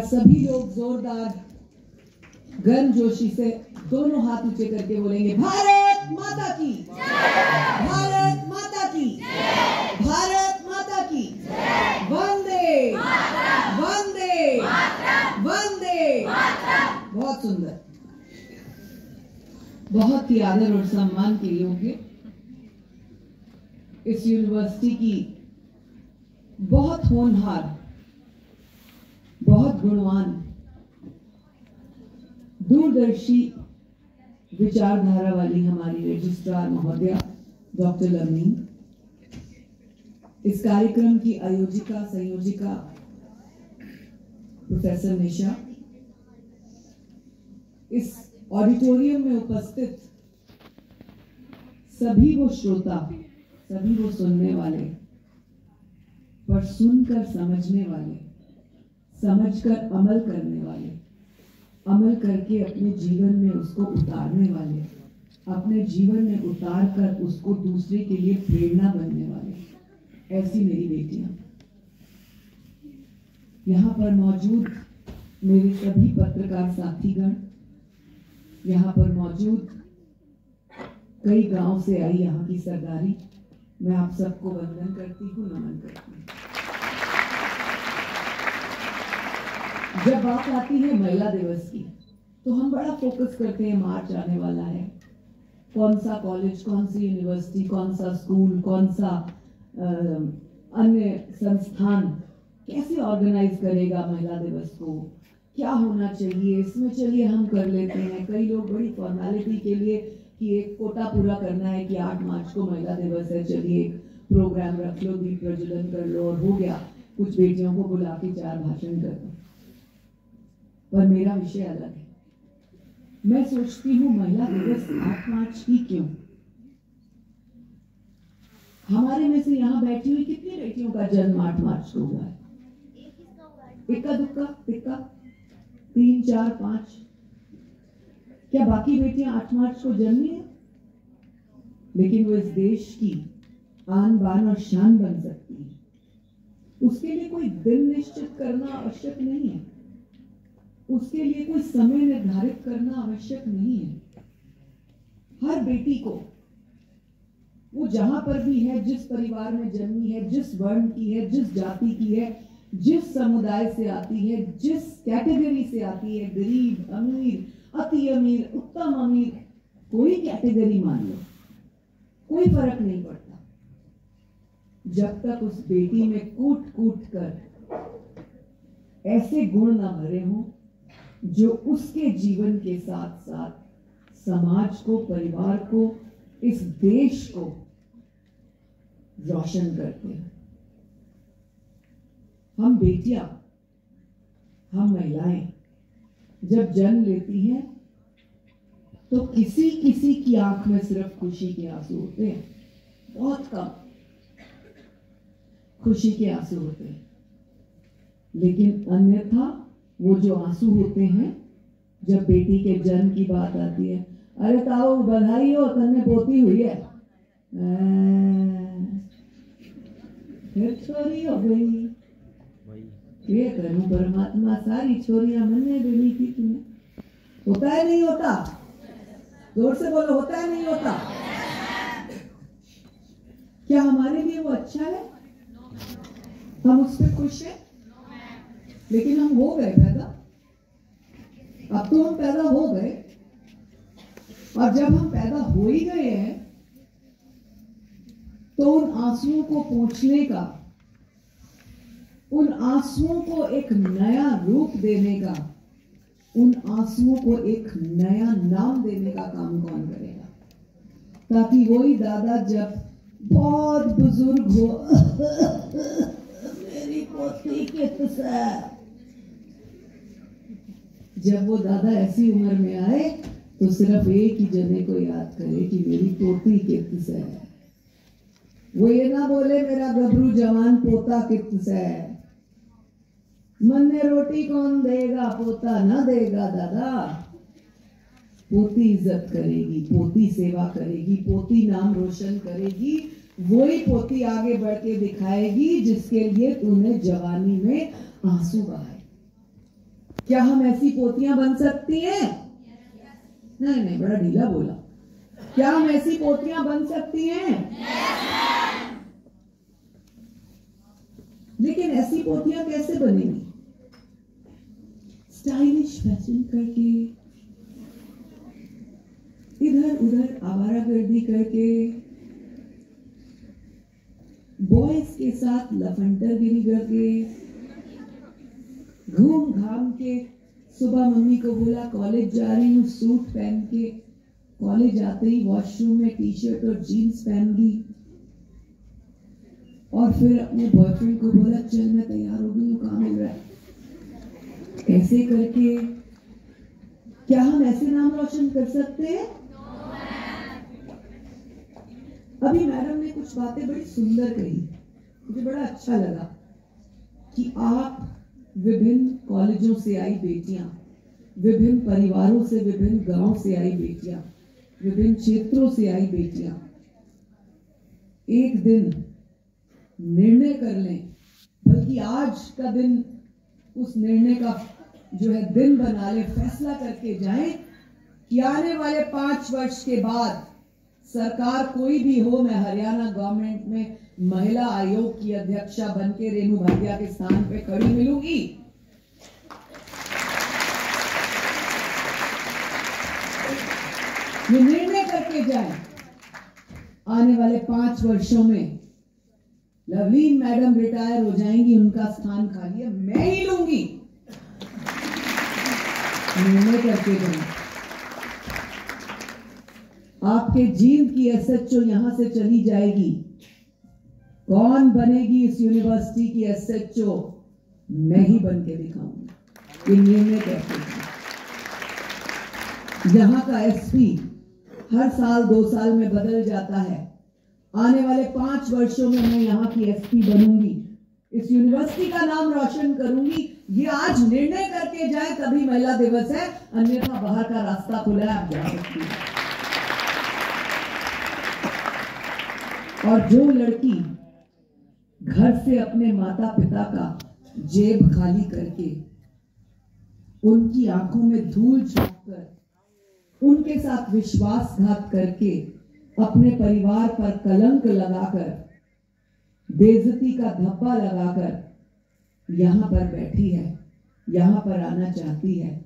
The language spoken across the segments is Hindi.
सभी लोग जोरदार गर्मजोशी से दोनों हाथ ऊंचे करके बोलेंगे भारत माता की, भारत माता की, भारत माता की, वंदे वंदे वंदे। बहुत सुंदर, बहुत ही आदर और सम्मान के योग्य इस यूनिवर्सिटी की बहुत होनहार, बहुत गुणवान, दूरदर्शी विचारधारा वाली हमारी रजिस्ट्रार महोदया डॉक्टर लवनी, इस कार्यक्रम की आयोजिका संयोजिका प्रोफेसर निशा, इस ऑडिटोरियम में उपस्थित सभी वो श्रोता, सभी वो सुनने वाले, पर सुनकर समझने वाले, समझकर अमल करने वाले, अमल करके अपने जीवन में उसको उतारने वाले, अपने जीवन में उतार कर उसको दूसरे के लिए प्रेरणा बनने वाले, ऐसी मेरी बेटियां। यहाँ पर मौजूद मेरे सभी पत्रकार साथीगण, यहाँ पर मौजूद कई गांव से आई यहाँ की सरदारी, मैं आप सबको वंदन करती हूँ, नमन करती हूँ। जब बात आती है महिला दिवस की तो हम बड़ा फोकस करते हैं, मार्च आने वाला है, कौन सा कॉलेज, कौन सी यूनिवर्सिटी, कौन सा स्कूल, कौन सा अन्य संस्थान कैसे ऑर्गेनाइज करेगा महिला दिवस को, क्या होना चाहिए इसमें, चलिए हम कर लेते हैं। कई लोग बड़ी फॉर्मेलिटी के लिए कि एक कोटा पूरा करना है कि 8 मार्च को महिला दिवस है, चलिए एक प्रोग्राम रख लो, दीप प्रज्वलन कर लो और हो गया, कुछ बेटियों को बुला के 4 भाषण कर दो। पर मेरा विषय अलग है। मैं सोचती हूँ महिला दिवस 8 मार्च की क्यों? हमारे में से यहाँ बैठी हुई कितनी बेटियों का जन्म 8 मार्च को हुआ है? इक्का दुक्का, तिक्का, 3, 4, 5। क्या बाकी बेटियां 8 मार्च को जन्मी है? लेकिन वो इस देश की आन बान और शान बन सकती है। उसके लिए कोई दिन निश्चित करना आवश्यक नहीं है, उसके लिए कोई समय निर्धारित करना आवश्यक नहीं है। हर बेटी को वो जहां पर भी है, जिस परिवार में जन्मी है, जिस वर्ण की है, जिस जाति की है, जिस समुदाय से आती है, जिस कैटेगरी से आती है, गरीब, अमीर, अति अमीर, उत्तम अमीर, कोई कैटेगरी मान लो, कोई फर्क नहीं पड़ता, जब तक उस बेटी में कूट कूट कर ऐसे गुण ना भरे हों जो उसके जीवन के साथ साथ समाज को, परिवार को, इस देश को रोशन करते हैं। हम बेटियां, हम महिलाएं जब जन्म लेती हैं तो किसी किसी की आंख में सिर्फ खुशी के आंसू होते हैं, बहुत कम खुशी के आंसू होते हैं, लेकिन अन्यथा वो जो आंसू होते हैं जब बेटी के जन्म की बात आती है, अरे ताऊ बधाई हो, तन्ने पोती हुई है, फिर छोरी हो गई, ये करूं परमात्मा, सारी छोरियां मन्ने देनी थी तुम्हें। होता है नहीं होता? जोर से बोलो, होता है नहीं होता? क्या हमारे लिए वो अच्छा है? हम उस पर खुश हैं? लेकिन हम हो गए पैदा, अब तो हम पैदा हो गए, और जब हम पैदा हो ही गए हैं तो उन आंसुओं को पोंछने का, उन आंसुओं को एक नया रूप देने का, उन आंसुओं को एक नया नाम देने का काम कौन करेगा? ताकि वही दादा जब बहुत बुजुर्ग हो, मेरी पोती कितने, जब वो दादा ऐसी उम्र में आए तो सिर्फ एक ही जने को याद करे कि मेरी पोती कितने है। वो ये ना बोले मेरा गबरू जवान पोता कितने है। मन में रोटी कौन देगा, पोता ना देगा दादा। पोती इज्जत करेगी, पोती सेवा करेगी, पोती नाम रोशन करेगी, वही पोती आगे बढ़ के दिखाएगी जिसके लिए तूने जवानी में आंसू बहाए। क्या हम ऐसी पोतियां बन सकती हैं? नहीं नहीं, बड़ा ढीला बोला। क्या हम ऐसी पोतियां बन सकती हैं? लेकिन ऐसी पोतियां कैसे बनेंगी? स्टाइलिश फैशन करके, इधर उधर आवारागर्दी करके, बॉयज के साथ लफंटरगिरी करके, घूम घाम के, सुबह मम्मी को बोला कॉलेज जा रही हूँ, सूट पहन के कॉलेज आते ही वॉशरूम में टी शर्ट और जीन्स पहन ली, और फिर अपने बॉयफ्रेंड को बोला चल मैं तैयार हो गई हूँ, कहाँ मिल रहा है। ऐसे करके क्या हम ऐसे नाम रोशन कर सकते हैं? अभी मैडम ने कुछ बातें बड़ी सुंदर कही, मुझे बड़ा अच्छा लगा कि आप विभिन्न कॉलेजों से आई बेटियां, विभिन्न परिवारों से, विभिन्न गांव से आई बेटियां, विभिन्न क्षेत्रों से आई बेटियां एक दिन निर्णय कर लें, बल्कि आज का दिन उस निर्णय का जो है दिन बना ले, फैसला करके जाएं कि आने वाले 5 वर्ष के बाद सरकार कोई भी हो, मैं हरियाणा गवर्नमेंट में महिला आयोग की अध्यक्षा बनके रेणु भाटिया के स्थान पे खड़ी मिलूंगी। ये निर्णय करके जाए आने वाले 5 वर्षों में लवलीन मैडम रिटायर हो जाएंगी, उनका स्थान खाली है, मैं ही लूंगी। निर्णय करके जाए। आपके जींद की एसएचओ यहां से चली जाएगी, कौन बनेगी इस यूनिवर्सिटी की एसएचओ? मैं ही बन के दिखाऊंगी। ये निर्णय करके जाए। यहां का एसपी हर साल 2 साल में बदल जाता है, आने वाले 5 वर्षों में मैं यहाँ की एसपी बनूंगी, इस यूनिवर्सिटी का नाम रोशन करूंगी। ये आज निर्णय करके जाए तभी महिला दिवस है, अन्यथा बाहर का रास्ता खुला है, आप जा सकती हैं। और जो लड़की घर से अपने माता पिता का जेब खाली करके, उनकी आंखों में धूल झोंककर, उनके साथ विश्वासघात करके, अपने परिवार पर कलंक लगाकर, बेइज्जती का धब्बा लगाकर यहां पर बैठी है, यहां पर आना चाहती है,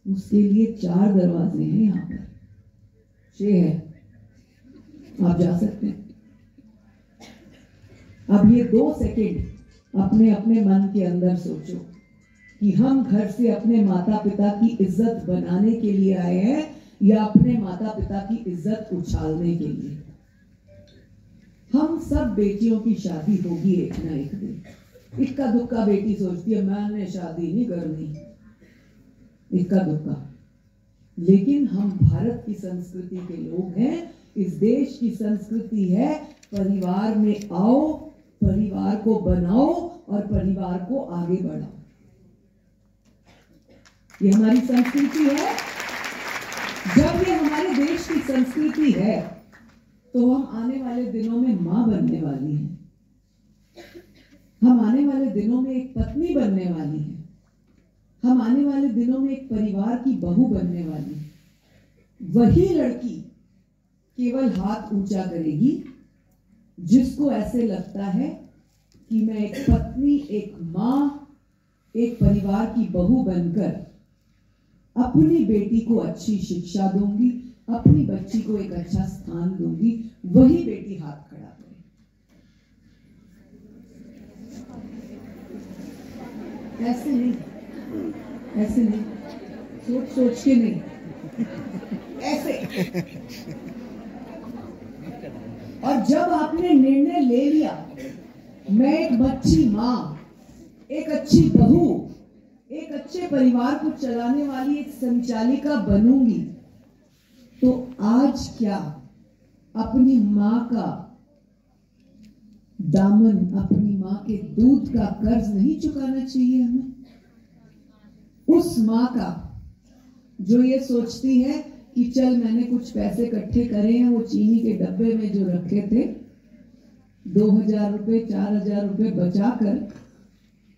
उसके लिए 4 दरवाजे हैं, यहां पर 6 है, आप जा सकते हैं। अब ये 2 सेकंड अपने अपने मन के अंदर सोचो कि हम घर से अपने माता पिता की इज्जत बनाने के लिए आए हैं या अपने माता पिता की इज्जत उछालने के लिए। हम सब बेटियों की शादी होगी एक ना एक दिन। इक्का दुक्का बेटी सोचती है मैंने शादी नहीं करनी, इक्का दुक्का। लेकिन हम भारत की संस्कृति के लोग हैं, इस देश की संस्कृति है परिवार में आओ, परिवार को बनाओ और परिवार को आगे बढ़ाओ। ये हमारी संस्कृति है। जब ये हमारे देश की संस्कृति है तो हम आने वाले दिनों में मां बनने वाली हैं, हम आने वाले दिनों में एक पत्नी बनने वाली हैं, हम आने वाले दिनों में एक परिवार की बहू बनने वाली हैं। वही लड़की केवल हाथ ऊंचा करेगी जिसको ऐसे लगता है कि मैं एक पत्नी, एक मां, एक परिवार की बहू बनकर अपनी बेटी को अच्छी शिक्षा दूंगी, अपनी बच्ची को एक अच्छा स्थान दूंगी। वही बेटी हाथ खड़ा करे। ऐसे नहीं, ऐसे नहीं, सोच सोच के नहीं, ऐसे। और जब आपने निर्णय ले लिया मैं एक अच्छी मां, एक अच्छी बहू, एक अच्छे परिवार को चलाने वाली एक संचालिका बनूंगी, तो आज क्या अपनी मां का दामन, अपनी मां के दूध का कर्ज नहीं चुकाना चाहिए हमें? उस मां का जो ये सोचती है कि चल मैंने कुछ पैसे इकट्ठे करे हैं, वो चीनी के डब्बे में जो रखे थे, 2000 रुपए 4000 रुपए बचाकर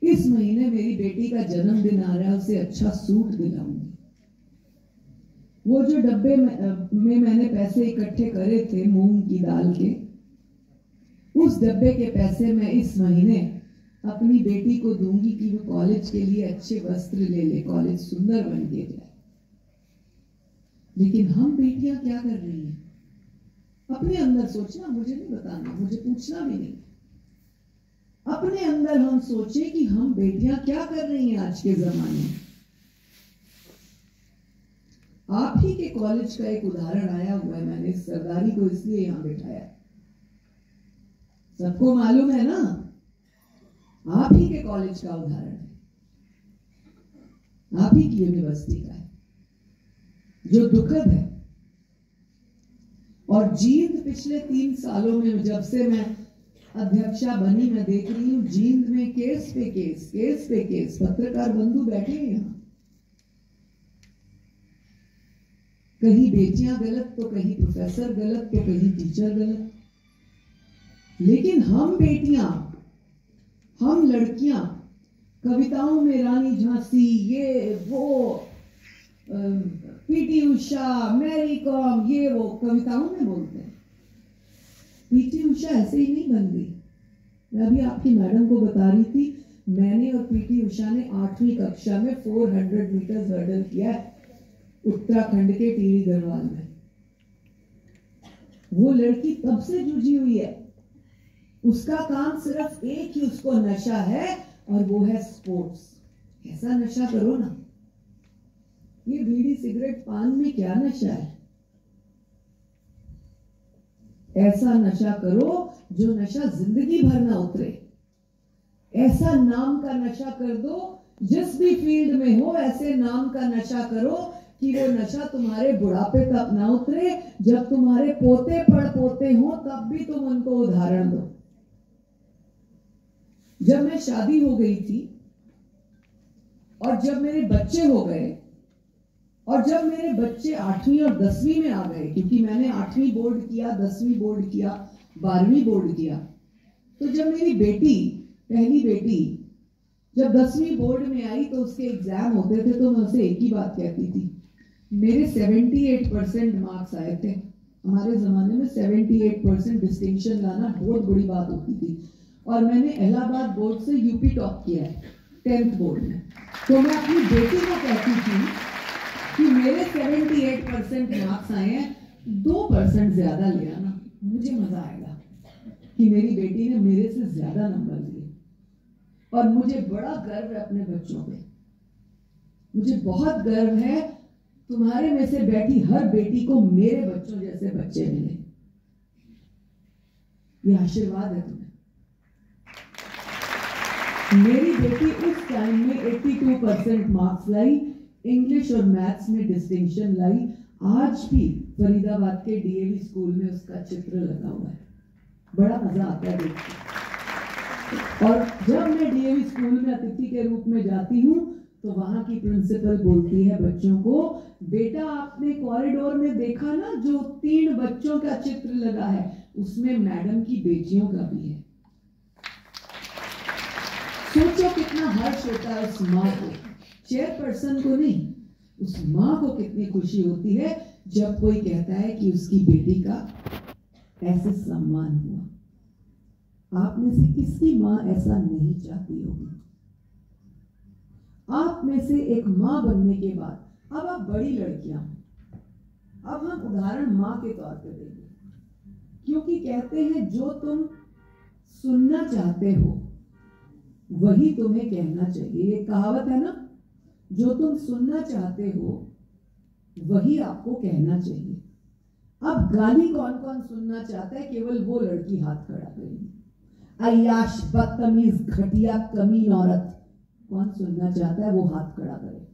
इस महीने मेरी बेटी का जन्मदिन आ रहा है, उसे अच्छा सूट दिलाऊंगी। वो जो डब्बे में मैंने पैसे इकट्ठे करे थे मूंग की दाल के, उस डब्बे के पैसे मैं इस महीने अपनी बेटी को दूंगी कि वो कॉलेज के लिए अच्छे वस्त्र ले ले, कॉलेज सुंदर बन के जाए। लेकिन हम बेटियां क्या कर रही हैं? अपने अंदर सोचना, मुझे नहीं बताना, मुझे पूछना भी नहीं। अपने अंदर हम सोचें कि हम बेटियां क्या कर रही हैं आज के जमाने में। आप ही के कॉलेज का एक उदाहरण आया हुआ है, मैंने इस सरदारी को इसलिए यहां बिठाया, सबको मालूम है ना, आप ही के कॉलेज का उदाहरण है, आप ही की यूनिवर्सिटी का है, जो दुखद है। और जींद पिछले 3 सालों में, जब से मैं अध्यक्षा बनी, मैं देख रही हूं जींद में केस पे केस, केस पे केस। पत्रकार बंधु बैठे हैं यहां, कहीं बेटियां गलत तो कहीं प्रोफेसर गलत तो कहीं टीचर गलत। लेकिन हम बेटियां, हम लड़कियां कविताओं में रानी झांसी, ये वो, पीटी उषा, मैरी कॉम, ये वो कविताओं में बोलते हैं। पीटी उषा ऐसे ही नहीं बन गई। मैं अभी आपकी मैडम को बता रही थी, मैंने और पीटी उषा ने 8वीं कक्षा में 400 मीटर हर्डल किया है उत्तराखंड के टिहरी गढ़वाल में। वो लड़की तब से जुझी हुई है, उसका काम सिर्फ एक ही, उसको नशा है और वो है स्पोर्ट्स। ऐसा नशा करो ना, ये बीड़ी सिगरेट पान में क्या नशा है? ऐसा नशा करो जो नशा जिंदगी भर ना उतरे। ऐसा नाम का नशा कर दो, जिस भी फील्ड में हो ऐसे नाम का नशा करो कि वो नशा तुम्हारे बुढ़ापे तक ना उतरे। जब तुम्हारे पोते पड़पोते हो तब भी तुम उनको उदाहरण दो। जब मैं शादी हो गई थी और जब मेरे बच्चे हो गए और जब मेरे बच्चे 8वीं और 10वीं में आ गए, क्योंकि मैंने 8वीं बोर्ड किया, 10वीं बोर्ड किया, 12वीं बोर्ड किया, तो जब मेरी बेटी, पहली बेटी जब 10वीं बोर्ड में आई तो उसके एग्जाम होते थे, तो मैं उसे एक ही बात कहती थी, मेरे 78% मार्क्स आए थे। हमारे जमाने में 78% डिस्टिंक्शन लाना बहुत बड़ी बात होती थी। और मैंने इलाहाबाद बोर्ड से यूपी टॉप किया है 10th बोर्ड में। तो मैं अपनी बेटी को कहती थी कि मेरे 78% मार्क्स आए हैं, 2% ज्यादा ले आना, मुझे मजा आएगा कि मेरी बेटी ने मेरे से ज्यादा नंबर लिए। और मुझे बड़ा गर्व है अपने बच्चों पे, मुझे बहुत गर्व है तुम्हारे में से बैठी हर बेटी को मेरे बच्चों जैसे बच्चे मिले। ये आशीर्वाद है तुम्हें। मेरी बेटी उस टाइम में 82% मार्क्स लाई, इंग्लिश और मैथ्स में डिस्टिंक्शन लाई। आज भी फरीदाबाद के डीएवी स्कूल में उसका चित्र लगा हुआ है, बड़ा मजा आता है देख के। और जब मैं डीएवी स्कूल में अतिथि के रूप में जाती हूँ तो वहां की प्रिंसिपल बोलती है बच्चों को, बेटा आपने कॉरिडोर में देखा ना जो 3 बच्चों का चित्र लगा है, उसमें मैडम की बेटियों का भी है। सोचो कितना हर्ष होता है उस माँ को, चेयरपर्सन को नहीं, उस माँ को कितनी खुशी होती है जब कोई कहता है कि उसकी बेटी का ऐसे सम्मान हुआ। आप में से किसकी माँ ऐसा नहीं चाहती होगी? आप में से एक माँ बनने के बाद, अब आप बड़ी लड़कियां, अब हम उदाहरण माँ के तौर पे देंगे, क्योंकि कहते हैं जो तुम सुनना चाहते हो वही तुम्हें कहना चाहिए। ये कहावत है ना, जो तुम सुनना चाहते हो वही आपको कहना चाहिए। अब गाली कौन कौन सुनना चाहता है? केवल वो लड़की हाथ खड़ा करेगी। अय्याश, बदतमीज, घटिया, कमीन औरत, कौन सुनना चाहता है वो हाथ खड़ा करे।